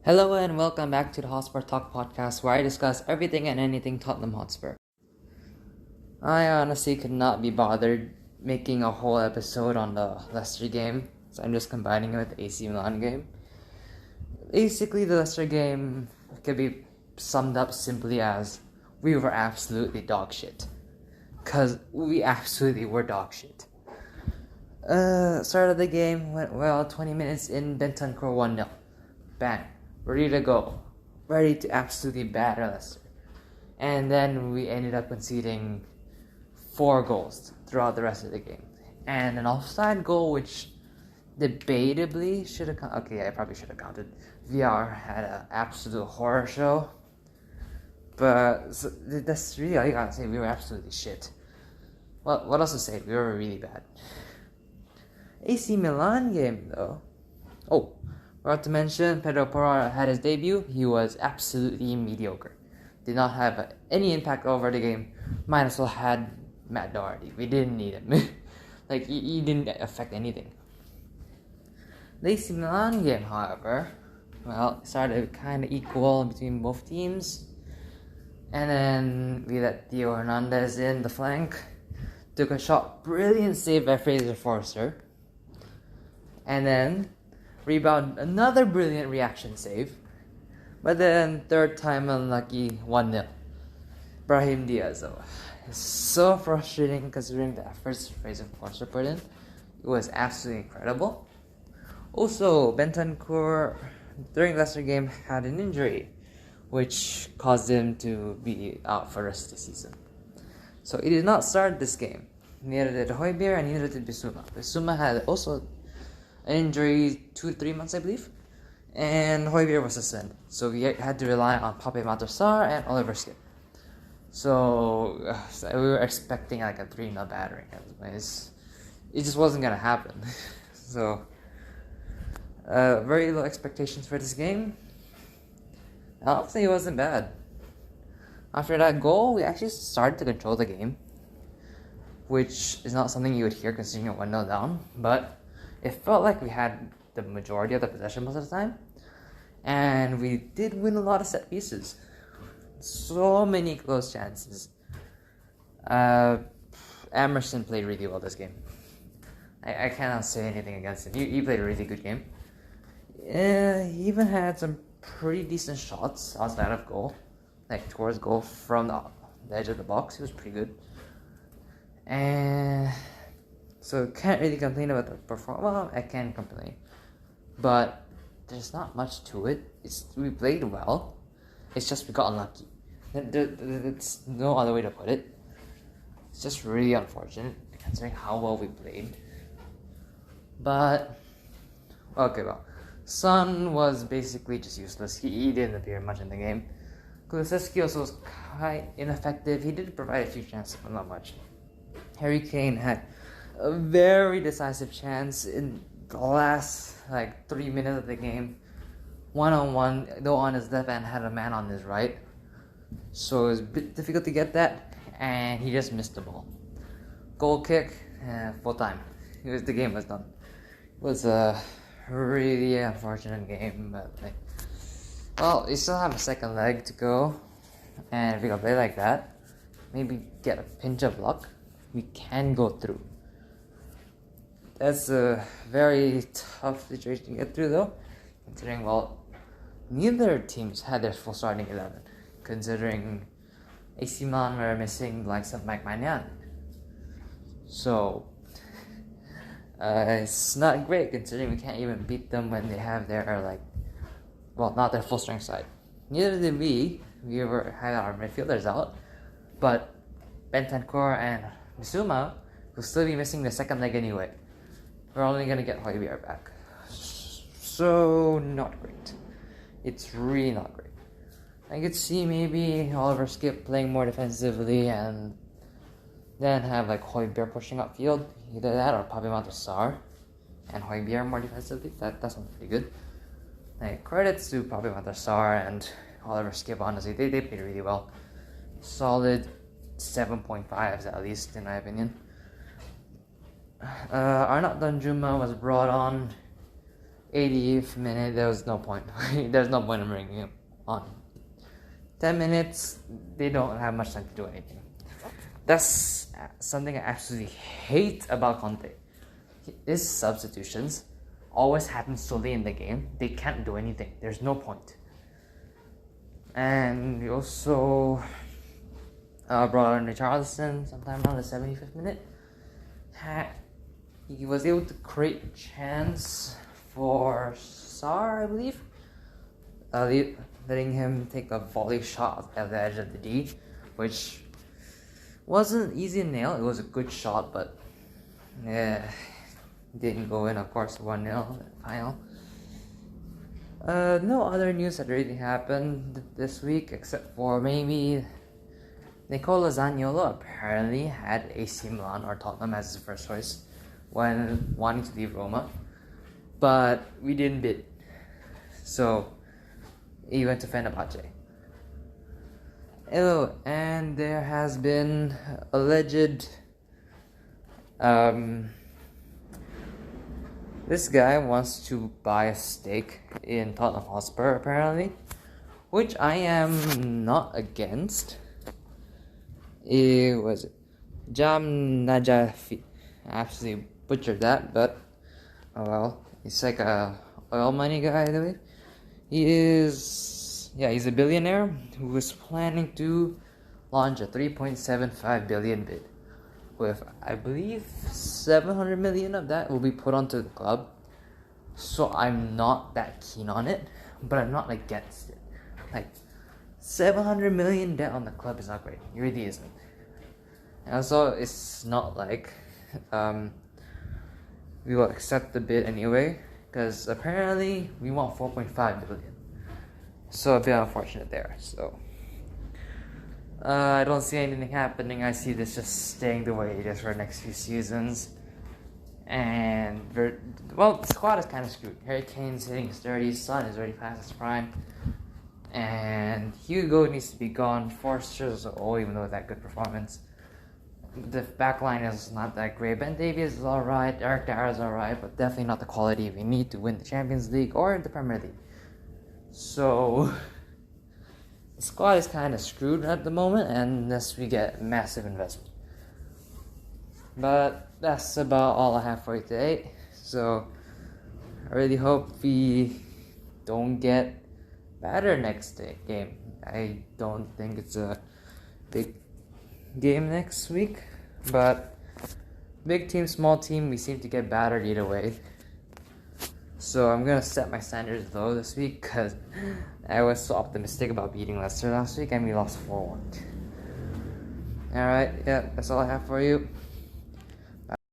Hello and welcome back to the Hotspur Talk podcast where I discuss everything and anything Tottenham Hotspur. I honestly could not be bothered making a whole episode on the Leicester game, so I'm just combining it with the AC Milan game. Basically, the Leicester game could be summed up simply as we were absolutely dog shit. Because we absolutely were dog shit. Start of the game went well, 20 minutes in, Bentancur 1-0. Bang. Ready to go. Ready to absolutely batter Leicester. And then we ended up conceding 4 goals throughout the rest of the game. And an offside goal, which debatably should have counted. Okay, I probably should have counted. VR had an absolute horror show. But that's really all you gotta say. We were absolutely shit. Well, what else to say? We were really bad. AC Milan game, though. Oh. Forgot to mention, Pedro Porro had his debut. He was absolutely mediocre. Did not have any impact over the game. Might as well had Matt Doherty. We didn't need him. He didn't affect anything. The AC Milan game, however, started kind of equal between both teams. And then we let Theo Hernandez in the flank. Took a shot. Brilliant save by Fraser Forster. And then rebound, another brilliant reaction save. But then, third time unlucky, 1-0. Brahim Diaz, though. It's so frustrating considering the efforts Fraser Forster put in. It was absolutely incredible. Also, Bentancur, during the Leicester game, had an injury, which caused him to be out for the rest of the season. So he did not start this game. Neither did Hotspur and neither did Bissouma. Bissouma had also an injury 2 to 3 months, I believe, and Hotspur was suspended, so we had to rely on Pape Matar and Oliver Skip. So we were expecting like a 3-0 battering. It just wasn't gonna happen. So very low expectations for this game. Honestly, it wasn't bad. After that goal, we actually started to control the game, which is not something you would hear considering you're 1-0 down, but it felt like we had the majority of the possession most of the time. And we did win a lot of set pieces. So many close chances. Emerson played really well this game. I cannot say anything against him. He played a really good game. He even had some pretty decent shots outside of goal. Like towards goal from the edge of the box. He was pretty good. And so can't really complain about the performance. Well, I can complain, but there's not much to it. We played well. It's just we got unlucky. There's no other way to put it. It's just really unfortunate considering how well we played. But Son was basically just useless. He didn't appear much in the game. Kulusevski also was quite ineffective. He did provide a few chances, but not much. Harry Kane had a very decisive chance in the last 3 minutes of the game. 1-on-1, though on his left hand had a man on his right. So it was a bit difficult to get that, and he just missed the ball. Goal kick, full time. The game was done. It was a really unfortunate game, but we still have a second leg to go, and if we can play like that, maybe get a pinch of luck, we can go through. That's a very tough situation to get through, though, considering, neither teams had their full starting 11, considering AC Milan were missing the likes of Mike Maignan. So, it's not great considering we can't even beat them when they have their, not their full strength side. Neither did we. We had our midfielders out, but Bentancur and Bissouma will still be missing the second leg anyway. We're only going to get Hotspur back. So, not great. It's really not great. I could see maybe Oliver Skip playing more defensively and then have Hotspur pushing upfield. Either that or Pape Matar and Hotspur more defensively. That sounds pretty good. Credits to Pape Matar and Oliver Skip, honestly. They played really well. Solid 7.5s at least, in my opinion. Arnaut Danjuma was brought on 80th minute, there was no point. There's no point in bringing him on. 10 minutes, they don't have much time to do anything. That's something I absolutely hate about Conte. His substitutions always happen solely in the game. They can't do anything. There's no point. And we also brought on Richarlison sometime around the 75th minute. He was able to create a chance for Sar, I believe. Letting him take a volley shot at the edge of the D, which wasn't easy to nail. It was a good shot, but yeah, didn't go in. Of course, 1-0 final. No other news that really happened this week except for maybe Nicola Zaniolo apparently had AC Milan or Tottenham as his first choice when wanting to leave Roma, but we didn't bid, so he went to Fenerbahce. Oh, and there has been alleged this guy wants to buy a stake in Tottenham Hotspur apparently, which I am not against. It was Jam Najafi. I absolutely butchered that, but oh well. He's like a oil money guy, I believe. He's a billionaire who is planning to launch a 3.75 billion bid, with I believe 700 million of that will be put onto the club. So I'm not that keen on it, but I'm not against it. Like 700 million debt on the club is not great. It really isn't. And also, it's not like we will accept the bid anyway, because apparently we want 4.5 billion. So a bit unfortunate there. So I don't see anything happening. I see this just staying the way it is for the next few seasons. And the squad is kind of screwed. Harry Kane's hitting his 30s. Son is already past his prime. And Hugo needs to be gone. Forster's old, even though with that good performance. The back line is not that great. Ben Davies is alright. Eric Dyer is alright. But definitely not the quality we need to win the Champions League or the Premier League. So the squad is kind of screwed at the moment unless we get massive investment. But that's about all I have for you today. So I really hope we don't get battered next game. I don't think it's a big game next week, but big team, small team, we seem to get battered either way. So I'm gonna set my standards low this week because I was so optimistic about beating Leicester last week and we lost 4-1. Alright, yeah, that's all I have for you.